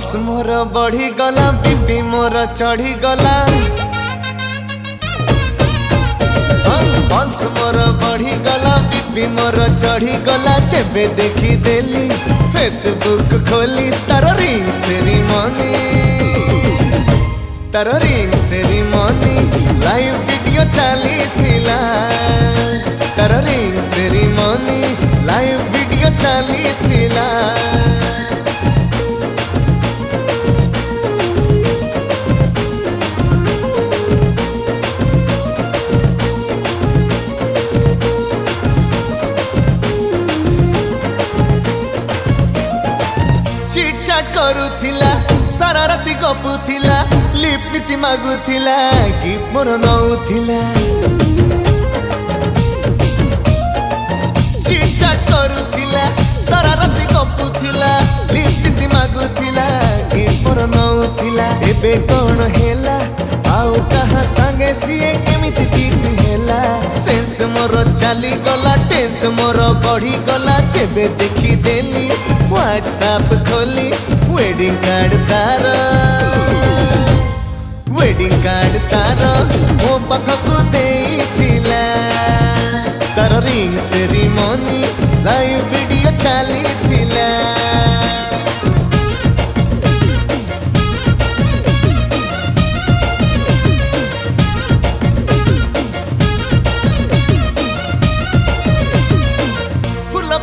pulse मोर बढ़ी गला BP मोर चढ़ी गला पल्स मोर बढ़ी गला बीपी मोर चढ़ी गला जेबे देखी देली फेसबुक खोली तार रिंग सेरिमनी लाइव वीडियो चली थिला तार रिंग सेरिमनी लाइव वीडियो चली थिला चिटचाट करुथिला सारा राति गपुथिला लिप नीति मागुथिला गिफ्ट मोर नउथिला चिटचाट करुथिला सारा राति गपुथिला लिप नीति मागुथिला गिफ्ट मोर नउथिला एबे कोन हेला आउ कहा संगे सिए केमिति फिट हेला सेंस मोर चली गला टेंस मोर बढ़ी गला जेबे देखी देली व्हाट्सएप खोली वेडिंग कार्ड तार मो पाखकु देइथिला तार रिंग सेरिमनी लाइव वीडियो चली थिला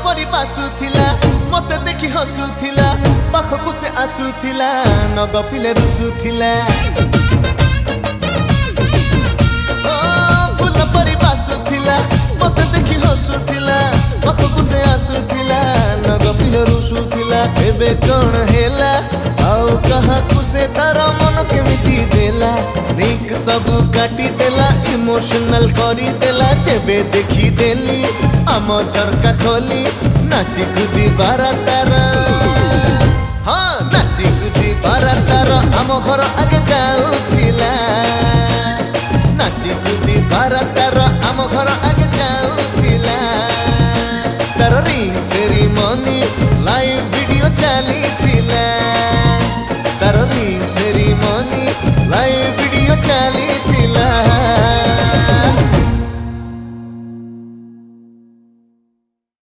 परी बासुथिला मते देखि हसुथिला पाखकु से आसुथिला नग पिले रुसुथिला फूल परी बासुथिला मते देखि हसुथिला पाखकु से आसुथिला नग पिले रुसुथिला एबे कोन हेला आउ कहा कुसे तार मन केमिति देला लिंक सब काटी देला इमोशनल करी देला जेबे देखी देली आम झरका खोली नाची कुदी बारा तार हाँ नाची कुदी बारा तार आम घर आगे जाउथिला नाची कुदी बारा तार आम घर आगे जाउथिला तार रिंग सेरिमनी लाइव वीडियो चली